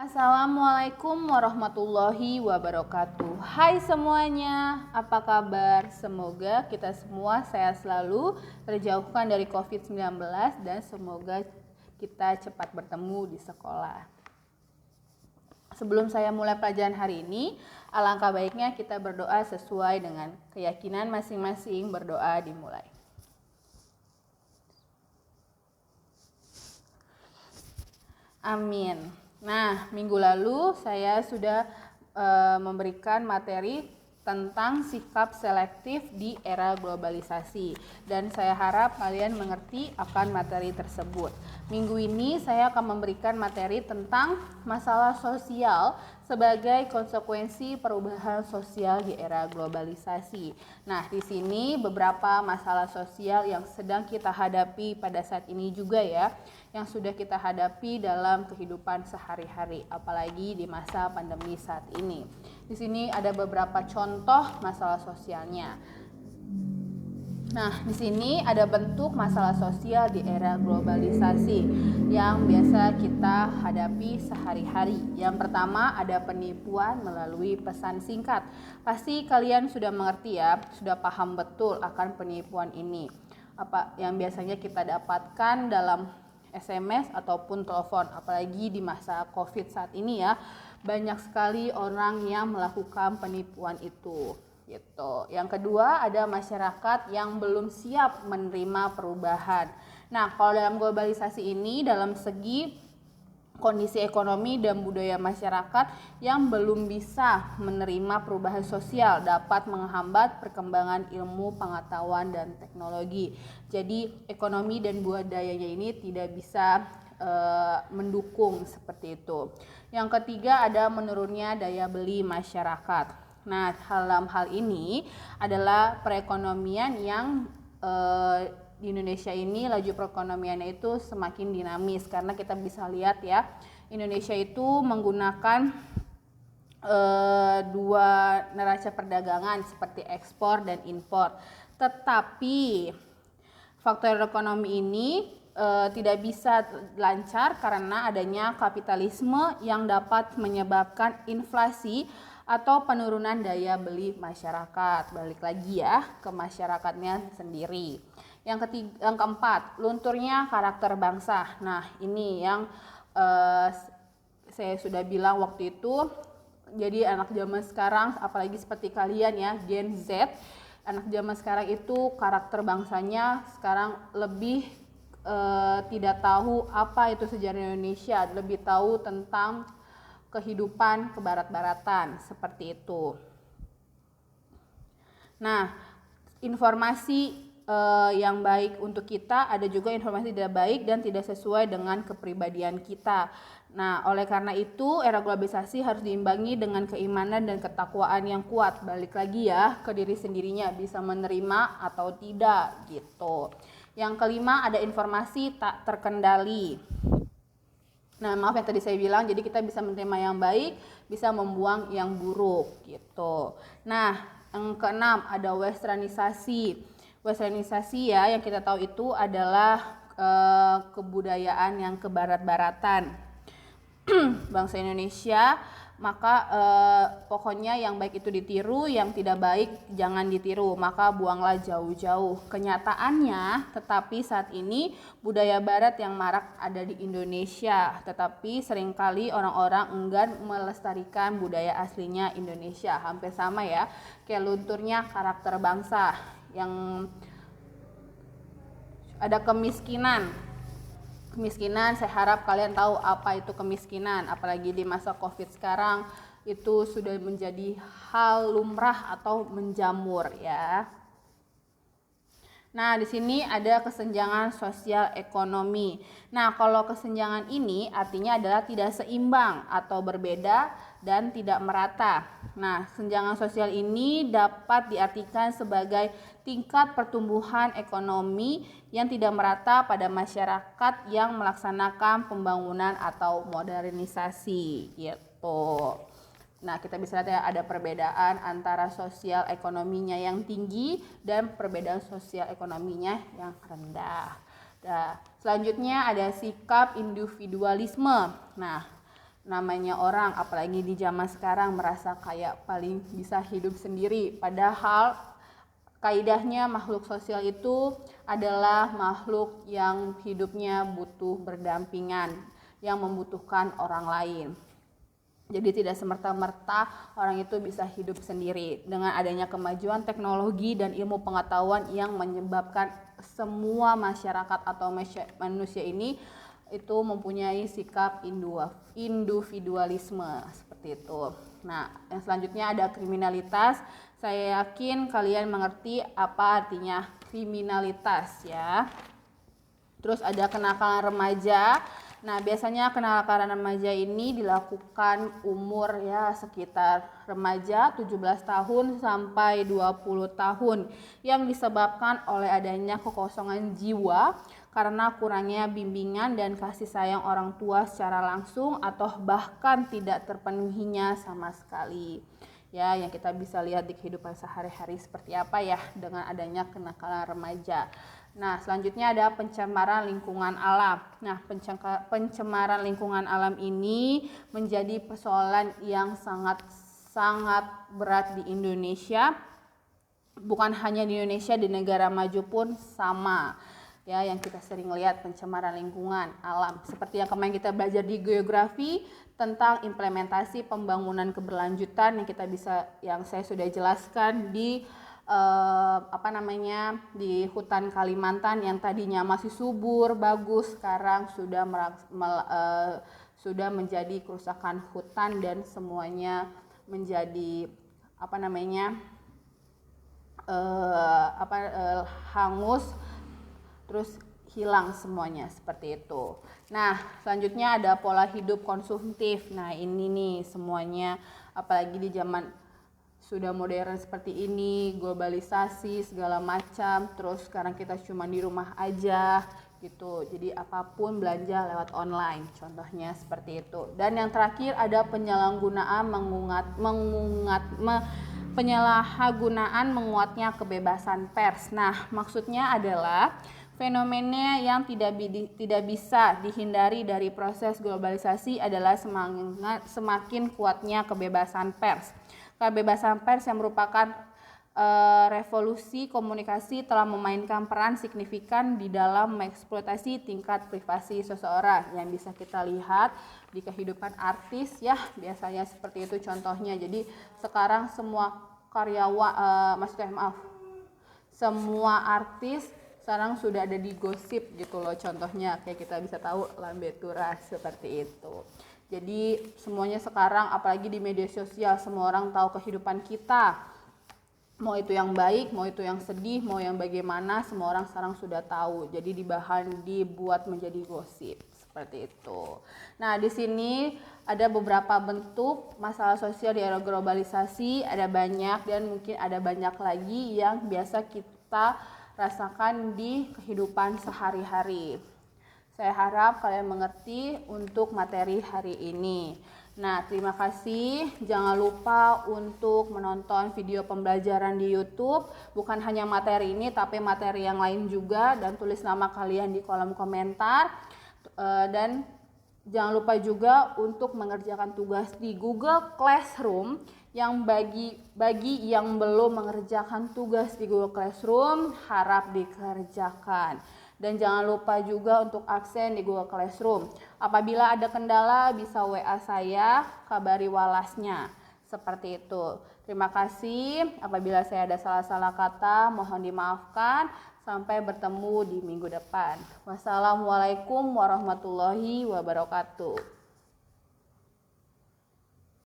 Assalamualaikum warahmatullahi wabarakatuh. Hai semuanya, apa kabar? Semoga kita semua sehat selalu, terjauhkan dari COVID-19 dan semoga kita cepat bertemu di sekolah. Sebelum saya mulai pelajaran hari ini, alangkah baiknya kita berdoa sesuai dengan keyakinan masing-masing. Berdoa dimulai. Amin. Nah, minggu lalu saya sudah memberikan materi tentang sikap selektif di era globalisasi dan saya harap kalian mengerti akan materi tersebut. Minggu ini saya akan memberikan materi tentang masalah sosial sebagai konsekuensi perubahan sosial di era globalisasi. Nah, di sini beberapa masalah sosial yang sedang kita hadapi pada saat ini juga ya, yang sudah kita hadapi dalam kehidupan sehari-hari, apalagi di masa pandemi saat ini. Di sini ada beberapa contoh masalah sosialnya. Nah, di sini ada bentuk masalah sosial di era globalisasi yang biasa kita hadapi sehari-hari. Yang pertama ada penipuan melalui pesan singkat. Pasti kalian sudah mengerti ya, sudah paham betul akan penipuan ini. Apa yang biasanya kita dapatkan dalam SMS ataupun telepon, apalagi di masa COVID saat ini ya, banyak sekali orang yang melakukan penipuan itu. Gitu. Yang kedua ada masyarakat yang belum siap menerima perubahan. Nah, kalau dalam globalisasi ini dalam segi kondisi ekonomi dan budaya masyarakat yang belum bisa menerima perubahan sosial dapat menghambat perkembangan ilmu, pengetahuan dan teknologi. Jadi ekonomi dan budayanya ini tidak bisa mendukung seperti itu. Yang ketiga ada menurunnya daya beli masyarakat. Nah, dalam hal ini adalah perekonomian yang di Indonesia ini laju perekonomiannya itu semakin dinamis karena kita bisa lihat ya, Indonesia itu menggunakan dua neraca perdagangan seperti ekspor dan impor. Tetapi faktor ekonomi ini tidak bisa lancar karena adanya kapitalisme yang dapat menyebabkan inflasi atau penurunan daya beli masyarakat. Balik lagi ya ke masyarakatnya sendiri. Yang keempat, lunturnya karakter bangsa. Nah, ini yang saya sudah bilang waktu itu. Jadi anak zaman sekarang, apalagi seperti kalian ya, Gen Z, anak zaman sekarang itu karakter bangsanya sekarang lebih tidak tahu apa itu sejarah Indonesia, lebih tahu tentang kehidupan kebarat-baratan seperti itu. Nah, informasi yang baik untuk kita, ada juga informasi tidak baik dan tidak sesuai dengan kepribadian kita. Nah, oleh karena itu era globalisasi harus diimbangi dengan keimanan dan ketakwaan yang kuat. Balik lagi ya ke diri sendirinya, bisa menerima atau tidak gitu. Yang kelima ada informasi tak terkendali. Nah, maaf yang tadi saya bilang, jadi kita bisa menerima yang baik, bisa membuang yang buruk gitu. Nah, yang keenam ada westernisasi. Westernisasi ya yang kita tahu itu adalah kebudayaan yang kebarat-baratan. Bangsa Indonesia, maka pokoknya yang baik itu ditiru, yang tidak baik jangan ditiru, maka buanglah jauh-jauh. Kenyataannya, tetapi saat ini budaya barat yang marak ada di Indonesia, tetapi seringkali orang-orang enggan melestarikan budaya aslinya Indonesia. Hampir sama ya, kayak lunturnya karakter bangsa, yang ada kemiskinan. Kemiskinan, saya harap kalian tahu apa itu kemiskinan, apalagi di masa COVID sekarang itu sudah menjadi hal lumrah atau menjamur ya. Nah, di sini ada kesenjangan sosial ekonomi. Nah, kalau kesenjangan ini artinya adalah tidak seimbang atau berbeda dan tidak merata. Nah, kesenjangan sosial ini dapat diartikan sebagai tingkat pertumbuhan ekonomi yang tidak merata pada masyarakat yang melaksanakan pembangunan atau modernisasi gitu. Nah, kita bisa lihat ya ada perbedaan antara sosial ekonominya yang tinggi dan perbedaan sosial ekonominya yang rendah. Nah, selanjutnya ada sikap individualisme. Nah, namanya orang, apalagi di zaman sekarang, merasa kayak paling bisa hidup sendiri. Padahal kaidahnya makhluk sosial itu adalah makhluk yang hidupnya butuh berdampingan, yang membutuhkan orang lain. Jadi tidak semerta-merta orang itu bisa hidup sendiri. Dengan adanya kemajuan teknologi dan ilmu pengetahuan yang menyebabkan semua masyarakat atau manusia ini itu mempunyai sikap individualisme seperti itu. Nah, yang selanjutnya ada kriminalitas. Saya yakin kalian mengerti apa artinya kriminalitas ya. Terus ada kenakalan remaja. Nah, biasanya kenakalan remaja ini dilakukan umur ya sekitar remaja 17 tahun sampai 20 tahun yang disebabkan oleh adanya kekosongan jiwa karena kurangnya bimbingan dan kasih sayang orang tua secara langsung atau bahkan tidak terpenuhinya sama sekali. Ya, yang kita bisa lihat di kehidupan sehari-hari seperti apa ya dengan adanya kenakalan remaja. Nah, selanjutnya ada pencemaran lingkungan alam. Nah, pencemaran lingkungan alam ini menjadi persoalan yang sangat berat di Indonesia. Bukan hanya di Indonesia, di negara maju pun sama. Ya, yang kita sering lihat pencemaran lingkungan alam. Seperti yang kemarin kita belajar di geografi tentang implementasi pembangunan keberlanjutan yang saya sudah jelaskan di di hutan Kalimantan yang tadinya masih subur bagus, sekarang sudah menjadi kerusakan hutan dan semuanya menjadi hangus, terus hilang semuanya seperti itu. Nah, selanjutnya ada pola hidup konsumtif. Nah, ini nih semuanya, apalagi di zaman sudah modern seperti ini, globalisasi segala macam, terus sekarang kita cuma di rumah aja gitu. Jadi apapun belanja lewat online, contohnya seperti itu. Dan yang terakhir ada penyalahgunaan menguatnya kebebasan pers. Nah, maksudnya adalah fenomena yang tidak bisa dihindari dari proses globalisasi adalah semakin kuatnya kebebasan pers. Kebebasan pers yang merupakan revolusi komunikasi telah memainkan peran signifikan di dalam mengeksploitasi tingkat privasi seseorang yang bisa kita lihat di kehidupan artis ya, biasanya seperti itu contohnya. Jadi sekarang semua semua artis sekarang sudah ada di gosip gitu loh, contohnya kayak kita bisa tahu Lambe Tura seperti itu. Jadi semuanya sekarang apalagi di media sosial semua orang tahu kehidupan kita. Mau itu yang baik, mau itu yang sedih, mau yang bagaimana, semua orang sekarang sudah tahu. Jadi dibuat menjadi gosip seperti itu. Nah, di sini ada beberapa bentuk masalah sosial di era globalisasi, ada banyak dan mungkin ada banyak lagi yang biasa kita rasakan di kehidupan sehari-hari. Saya harap kalian mengerti untuk materi hari ini. Nah, terima kasih. Jangan lupa untuk menonton video pembelajaran di YouTube. Bukan hanya materi ini, tapi materi yang lain juga. Dan tulis nama kalian di kolom komentar. Dan jangan lupa juga untuk mengerjakan tugas di Google Classroom. Yang bagi yang belum mengerjakan tugas di Google Classroom, harap dikerjakan. Dan jangan lupa juga untuk absen di Google Classroom. Apabila ada kendala bisa WA saya, kabari walasnya. Seperti itu. Terima kasih. Apabila saya ada salah-salah kata, mohon dimaafkan. Sampai bertemu di minggu depan. Wassalamualaikum warahmatullahi wabarakatuh.